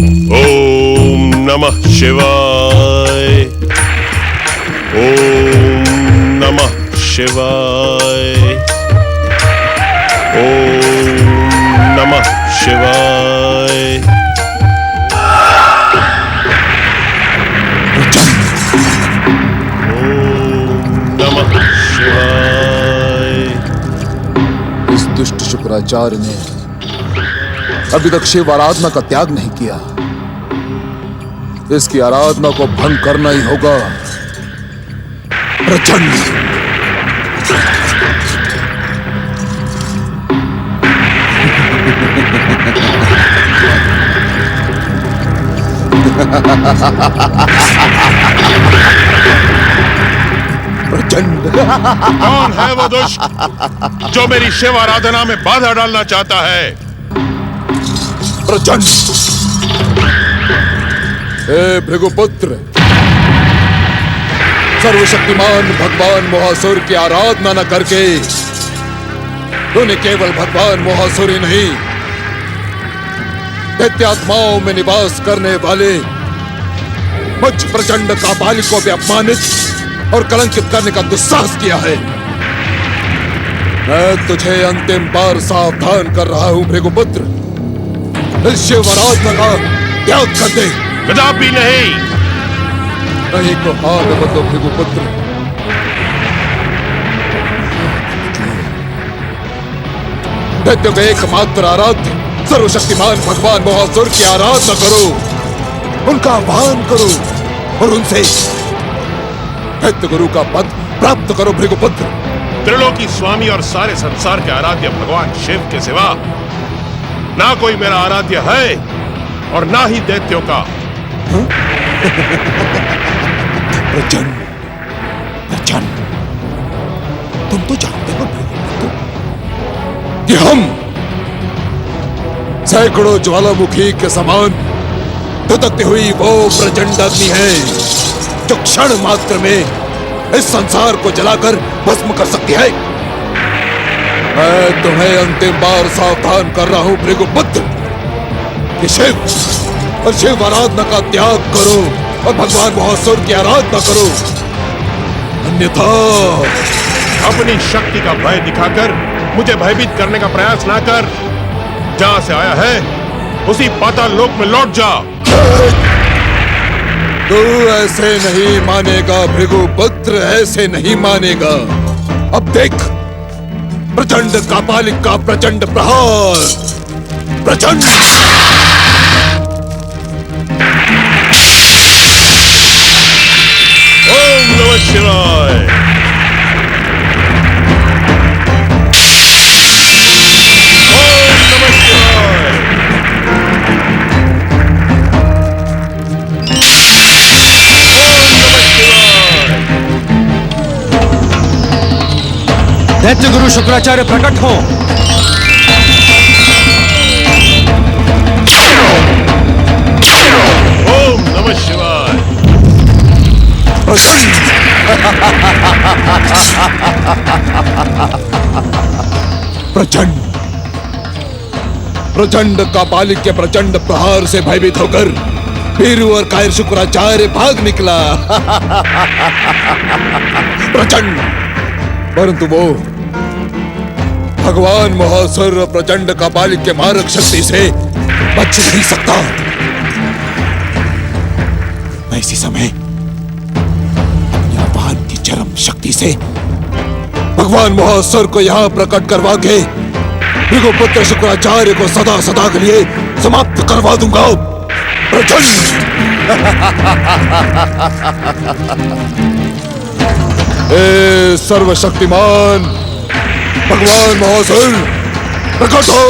ओम नमः शिवाय। ओम नमः शिवाय। ओम नमः शिवाय। ओम नमः शिवाय। इस दुष्ट शुक्राचार्य ने अभी तक शिव आराधना का त्याग नहीं किया। इसकी आराधना को भंग करना ही होगा। प्रचंड प्रचंड कौन है वो दुष्ट जो मेरी शिव आराधना में बाधा डालना चाहता है? प्रचंड। हे भृगुपुत्र, सर्वशक्तिमान भगवान मोहासुर की आराधना न करके तूने केवल भगवान मोहासुर ही नहीं, दैत्यात्माओं में निवास करने वाले मुझ प्रचंड कापालिक को भी अपमानित और कलंकित करने का दुस्साहस किया है। मैं तुझे अंतिम बार सावधान कर रहा हूं भृगुपुत्र, इस शिव आराधना का त्याग कर दे। कदापि नहीं। नहीं तो हाँ बदलो भृगुपुत्र। दैत्य के एकमात्र आराध्य सर्वशक्तिमान भगवान मोहासुर की आराधना करो, उनका आह्वान करो और उनसे दैत्य गुरु का पद प्राप्त करो भृगुपुत्र। त्रिलोकी स्वामी और सारे संसार के आराध्य भगवान शिव के सिवा ना कोई मेरा आराध्य है और ना ही दैत्यों का। प्रचंड, प्रचंड, तुम तो जानते हो कि हम सैकड़ों ज्वालामुखी के समान धधकती हुई वो प्रचंड अग्नि है जो क्षण मात्र में इस संसार को जलाकर भस्म कर सकती है। मैं तुम्हें अंतिम बार सावधान कर रहा हूं भृगुपुत्र कि शिव और शिव आराधना का त्याग करो और भगवान मोहासुर की आराधना करो, अन्यथा अपनी शक्ति का भय दिखाकर मुझे भयभीत करने का प्रयास ना कर। जहां से आया है उसी पाताल लोक में लौट जा। तू ऐसे नहीं मानेगा भृगुपुत्र, ऐसे नहीं मानेगा। अब देख प्रचंड कापालिक का प्रचंड प्रहार। प्रचंड ओम नमः शिवाय। ओम नमः शिवाय। दैत्य गुरु शुक्राचार्य प्रकट हो। ओम नमः शिवाय। प्रचंड प्रचंड कापालिक के प्रचंड प्रहार से भयभीत होकर वीरू और कायर शुक्राचार्य भाग निकला। प्रचंड, परंतु वो भगवान मोहासुर और प्रचंड कापालिक के मारक शक्ति से बच नहीं सकता। मैं इसी समय यावान की चरम शक्ति से भगवान मोहासुर को यहां प्रकट करवा के भृगुपुत्र शुक्राचार्य को सदा सदा के लिए समाप्त करवा दूंगा। प्रचंड ए सर्वशक्तिमान भगवान मोहासुर प्रकट हो।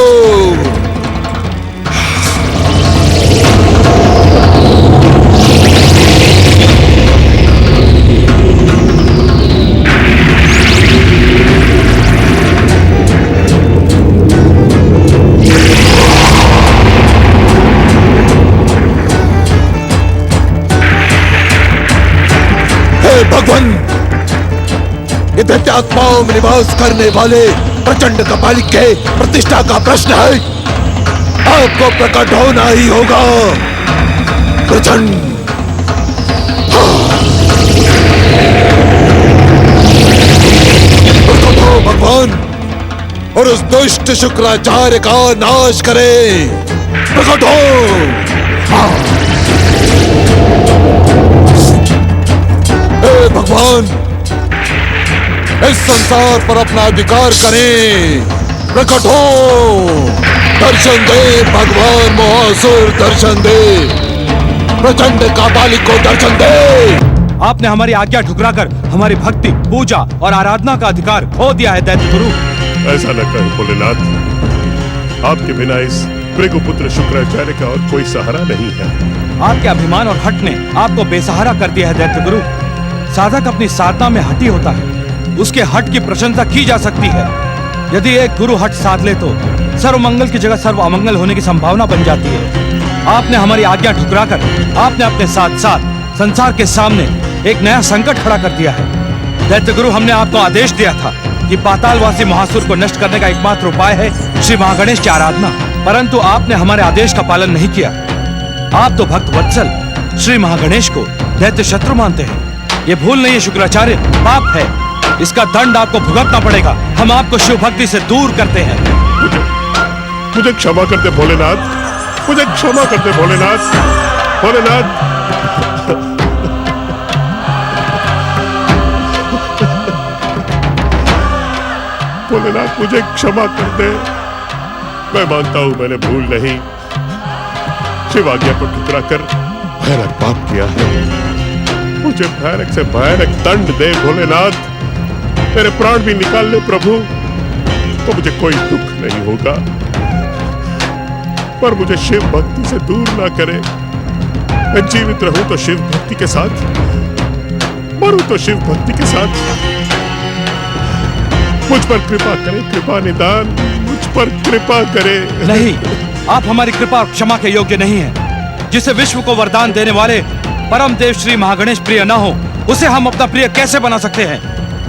भगवान, ये दैत्यात्माओं में निवास करने वाले प्रचंड कपालिक के प्रतिष्ठा का प्रश्न है। आपको प्रकट होना ही होगा। प्रचंड। तो भगवान और उस दुष्ट शुक्राचार्य का नाश करे। प्रकट हो। हे भगवान, इस संसार पर अपना अधिकार करें। प्रकट हो। दर्शन दे भगवान मोहासुर, दर्शन दे। प्रचंड कापालिक को दर्शन दे। आपने हमारी आज्ञा ठुकराकर हमारी भक्ति, पूजा और आराधना का अधिकार खो दिया है दैत्य गुरु। ऐसा न कहे भोलेनाथ, आपके बिना इस भृगुपुत्र शुक्राचार्य का और कोई सहारा नहीं है। आपके अभिमान और हट ने आपको बेसहारा कर दिया है दैत्य गुरु। साधक अपनी साधना में हठी होता है, उसके हट की प्रशंसा की जा सकती है। यदि एक गुरु हट साध ले तो सर्वमंगल की जगह सर्व अमंगल होने की संभावना बन जाती है। आपने हमारी आज्ञा ठुकराकर आपने अपने साथ साथ संसार के सामने एक नया संकट खड़ा कर दिया है। दैत्य गुरु, हमने आपको आदेश दिया था कि पातालवासी महासुर को नष्ट करने का एकमात्र उपाय है श्री महागणेश की आराधना, परंतु आपने हमारे आदेश का पालन नहीं किया। आप तो भक्त वत्सल श्री महागणेश को दैत्य शत्रु मानते हैं। ये भूल नहीं है शुक्राचार्य, पाप है। इसका दंड आपको भुगतना पड़ेगा। हम आपको शिव भक्ति से दूर करते हैं। मुझे क्षमा कर दे भोलेनाथ, मुझे क्षमा कर दे भोलेनाथ। भोलेनाथ, भोलेनाथ मुझे क्षमा कर दे। मैं मानता हूं मैंने भूल नहीं, शिव आज्ञा को ठुकरा कर भयानक पाप किया है। मुझे भयानक से भयानक दंड दे भोलेनाथ। मेरे प्राण भी निकाल ले प्रभु, तो मुझे कोई दुख नहीं होगा, पर मुझे शिव भक्ति से दूर ना करे। मैं जीवित रहूं तो शिव भक्ति के साथ, मरूं तो शिव भक्ति के साथ। मुझ पर कृपा करे, कृपा निदान, मुझ पर कृपा करे। नहीं, आप हमारी कृपा और क्षमा के योग्य नहीं हैं। जिसे विश्व को वरदान देने वाले परम देव श्री महागणेश प्रिय न हो, उसे हम अपना प्रिय कैसे बना सकते हैं?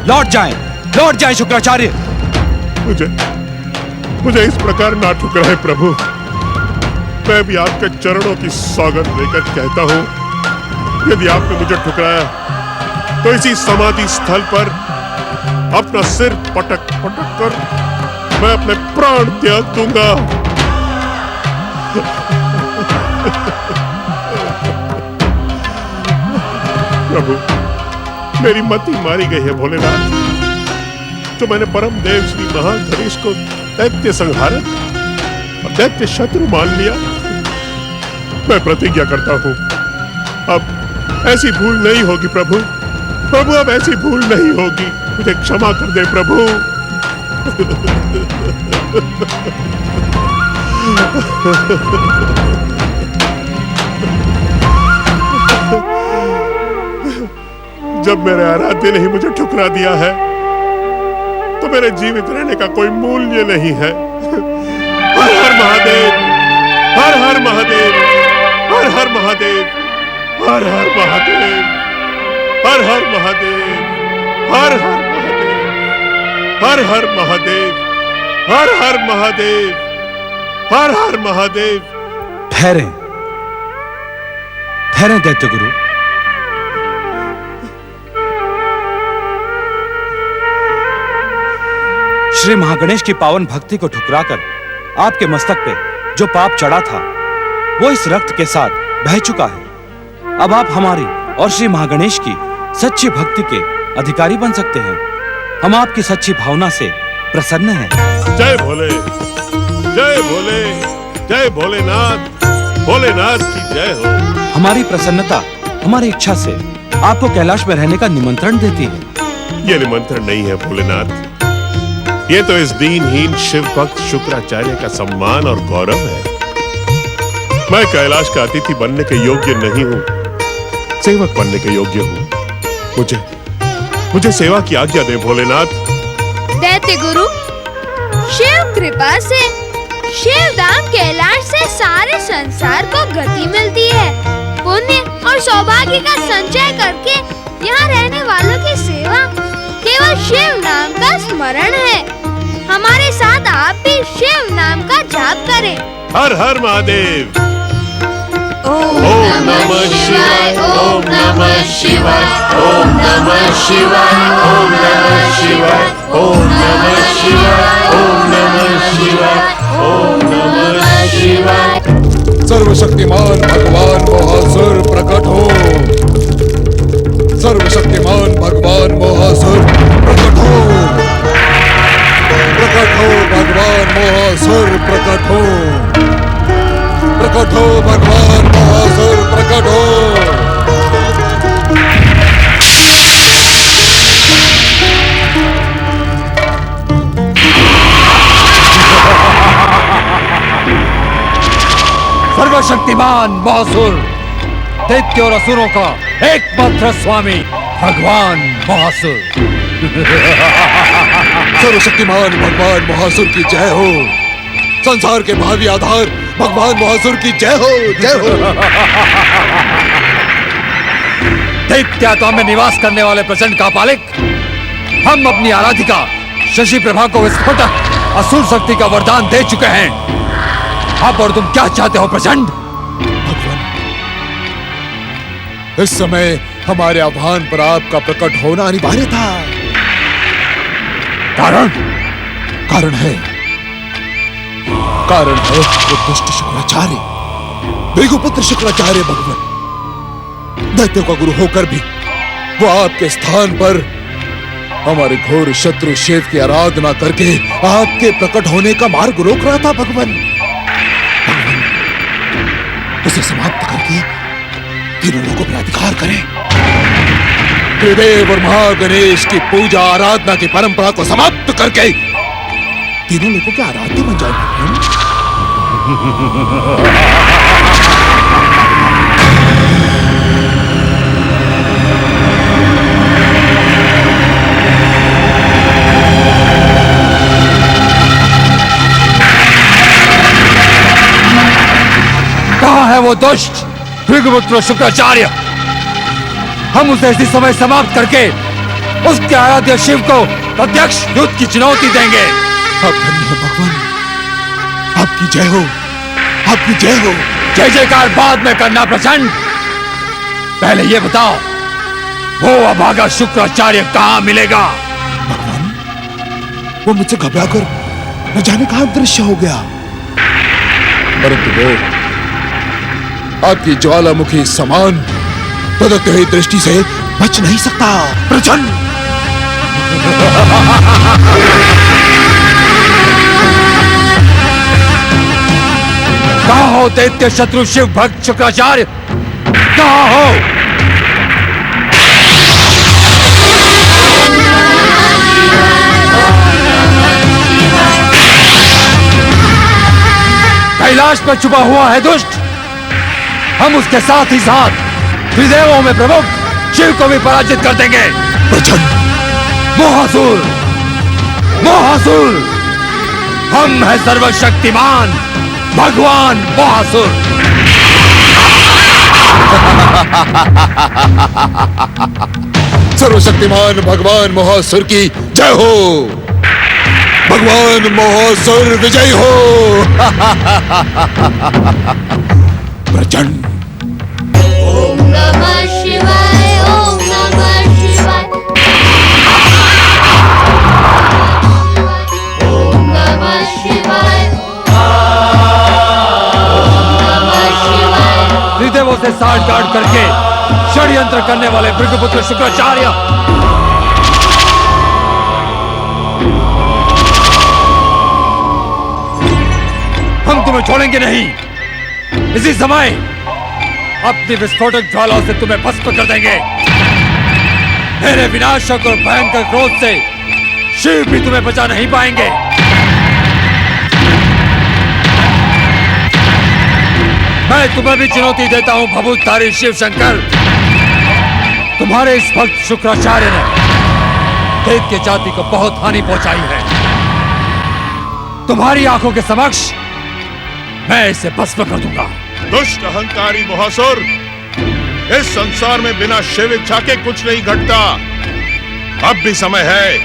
लौट जाएं शुक्राचार्य। मुझे इस प्रकार ना ठुकराए प्रभु। मैं भी आपके चरणों की सौगंध लेकर कहता हूं, यदि आपने मुझे ठुकराया तो इसी समाधि स्थल पर अपना सिर पटक पटक कर मैं अपने प्राण त्याग दूंगा। प्रभु, मेरी मति मारी गई है भोलेनाथ। जो मैंने परम देव श्री महागणेश को दैत्य संहारक और दैत्य शत्रु मान लिया, मैं प्रतिज्ञा करता हूं अब ऐसी भूल नहीं होगी प्रभु। प्रभु, अब ऐसी भूल नहीं होगी। मुझे क्षमा कर दे प्रभु। जब मेरे आराध्य ने ही मुझे ठुकरा दिया है, तो मेरे जीवित रहने का कोई मूल्य नहीं है। हर हर महादेव, हर हर महादेव, हर हर महादेव, हर हर महादेव, हर हर महादेव, हर हर महादेव, हर हर महादेव, हर हर महादेव, हर हर महादेव। ठहरें दैत्य गुरु। श्री महागणेश की पावन भक्ति को ठुकराकर आपके मस्तक पे जो पाप चढ़ा था, वो इस रक्त के साथ बह चुका है। अब आप हमारी और श्री महागणेश की सच्ची भक्ति के अधिकारी बन सकते हैं। हम आपकी सच्ची भावना से प्रसन्न हैं। जय भोले, जय भोले, जय भोलेनाथ। भोलेनाथ की जय हो। हमारी प्रसन्नता हमारी इच्छा से आपको कैलाश में रहने का निमंत्रण देती है। ये निमंत्रण नहीं है भोलेनाथ, ये तो इस दीनहीन शिव भक्त शुक्राचार्य का सम्मान और गौरव है। मैं कैलाश का अतिथि बनने के योग्य नहीं हूं, सेवक बनने के योग्य हूं। मुझे सेवा की आज्ञा दे भोलेनाथ। दैत्य गुरु, शिव कृपा से शिव धाम कैलाश से सारे संसार को गति मिलती है। पुण्य और सौभाग्य का संचय करके यहाँ रहने वालों की सेवा केवल शिव नाम का स्मरण है। हमारे साथ आप भी शिव नाम का जाप करें। हर हर महादेव। ओम नमः शिवाय ओम नमः शिवाय ओम नमः शिवाय ओम नमः शिवाय ओम नमः शिवाय ओम नमः शिवाय ओम नमः शिवाय। सर्वशक्तिमान भगवान मोहासुर प्रकट हो। सर्वशक्तिमान भगवान मोहासुर प्रकट हो। प्रकट हो भगवान मोहासुर प्रकट हो। प्रकट हो भगवान मोहासुर प्रकट हो। सर्वशक्तिमान मोहासुर, दैत्य और असुरों का एकमात्र स्वामी भगवान मोहासुर। सर्वशक्तिमान भगवान मोहासुर की जय हो। संसार के भावी आधार भगवान मोहासुर की जय हो, जय हो। दैत्यात्मा में निवास करने वाले प्रचंड का पालिक, हम अपनी आराधिका शशि प्रभा को विस्फोटक असुर शक्ति का वरदान दे चुके हैं। आप और तुम क्या चाहते हो प्रचंड? भगवान, इस समय हमारे आह्वान पर आपका प्रकट होना अनिवार्य था। कारण? कारण है वो दुष्ट शुक्राचार्य, भृगुपुत्र शुक्राचार्य भगवान, दैत्यों का गुरु होकर भी वो आपके स्थान पर हमारे घोर शत्रु शिव की आराधना करके आपके प्रकट होने का मार्ग रोक रहा था। भगवान, उसे समाप्त करके तीनों लोगों पर अधिकार करें। त्रिदेव और महागणेश की पूजा आराधना की परंपरा को समाप्त करके तीनों लोगों के आराध्य बन जाएंगे। कहाँ है वो दुष्ट भृगुपुत्र शुक्राचार्य? हम उसे इसी समय समाप्त करके उसके आराध्य शिव को प्रत्यक्ष युद्ध की चुनौती देंगे। आप धन्य हैं भगवान, आपकी जय हो, आपकी जय हो। जय जयकार बाद में करना प्रचंड, पहले ये बताओ वो अभागा शुक्राचार्य कहाँ मिलेगा? भगवान, वो मुझसे घबराकर न जाने कहां दृश्य हो गया, परंतु वो आपकी ज्वालामुखी समान प्रदत्त हुई दृष्टि से बच नहीं सकता। प्रचंड, कहाँ हो दैत्य शत्रु शिव भक्त शुक्राचार्य? कहाँ हो? कैलाश पर छुपा हुआ है दुष्ट। हम उसके साथ ही साथ त्रिदेवों में प्रमुख शिव को भी पराजित कर देंगे। प्रचंड, मोहासुर, मोहासुर, हम हैं सर्वशक्तिमान भगवान मोहासुर। सर्वशक्तिमान भगवान मोहासुर की जय हो। भगवान मोहासुर विजय हो। प्रचंड, ओम नमः शिवाय ओम नमः शिवाय ओम नमः शिवाय ओम नमः शिवाय। त्रिदेवों से साठगांठ करके षड्यंत्र करने वाले भृगुपुत्र शुक्राचार्य, हम तुम्हें छोड़ेंगे नहीं। इसी समय अपनी विस्फोटक ज्वालाओं से तुम्हें भस्म कर देंगे। मेरे विनाशक और भयंकर क्रोध से शिव भी तुम्हें बचा नहीं पाएंगे। मैं तुम्हें भी चुनौती देता हूं भभूतधारी शिव शंकर। तुम्हारे इस भक्त शुक्राचार्य ने दैत्य जाति को बहुत हानि पहुंचाई है। तुम्हारी आंखों के समक्ष मैं इसे भस्म कर दूंगा। दुष्ट अहंकारी मोहासुर, इस संसार में बिना शिव इच्छा के कुछ नहीं घटता। अब भी समय है।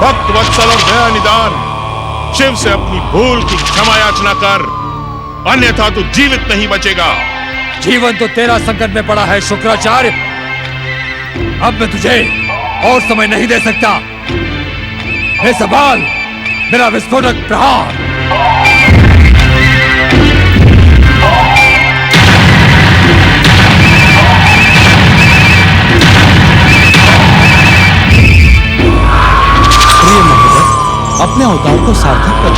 भक्त वत्सल और दया निदान शिव से अपनी भूल की क्षमा याचना कर, अन्यथा तू जीवित नहीं बचेगा। जीवन तो तेरा संकट में पड़ा है शुक्राचार्य। अब मैं तुझे और समय नहीं दे सकता। हे सवाल, मेरा विस्फोटक प्रहार। प्रिय महोदय, अपने अवतार को सार्थक कर।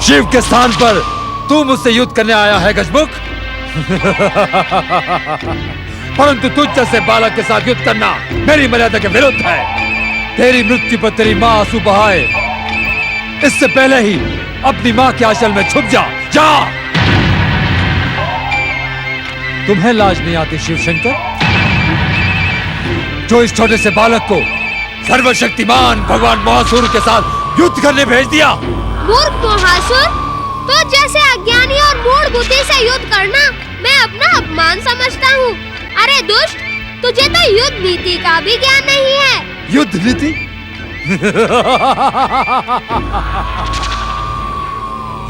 शिव के स्थान पर तू मुझसे युद्ध करने आया है गजमुख। परंतु तुझ जैसे बालक के साथ युद्ध करना मेरी मर्यादा के विरुद्ध है। तेरी मृत्यु पर तेरी मां आंसू बहाए, इससे पहले ही अपनी मां के आंचल में छुप जा। जा। तुम्हें लाज नहीं आती शिवशंकर, जो इस छोटे से बालक को सर्वशक्तिमान भगवान महासुर के साथ युद्ध करने भेज दिया? मूर्ख महासुर, तो जैसे अज्ञानी और मूढ़ बुद्धि से युद्ध करना मैं अपना अपमान समझता हूँ। अरे दुष्ट, तुझे तो युद्ध नीति का भी ज्ञान नहीं है। युद्ध नीति?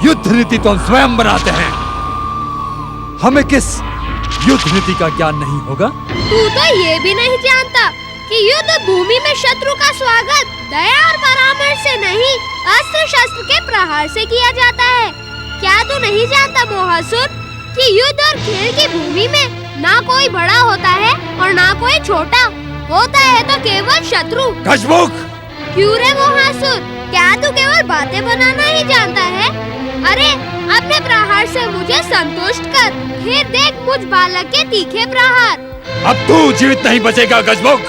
युद्ध नीति तो हम स्वयं बनाते हैं। हमें किस युद्ध नीति का ज्ञान नहीं होगा? तू तो ये भी नहीं जानता कि युद्ध भूमि में शत्रु का स्वागत दया और परामर्श से नहीं, अस्त्र शस्त्र के प्रहार से किया जाता है। क्या तू नहीं जानता मोहासुर कि युद्ध और खेल की भूमि में ना कोई बड़ा होता है और ना कोई छोटा होता है, तो केवल शत्रु। गजमुख! क्यों रे मोहासुर, क्या तू केवल बातें बनाना ही जानता है? अरे अपने प्रहार से मुझे संतुष्ट कर, फिर देख मुझ बालक के तीखे प्रहार। अब तू जीवित नहीं बचेगा गजमुख।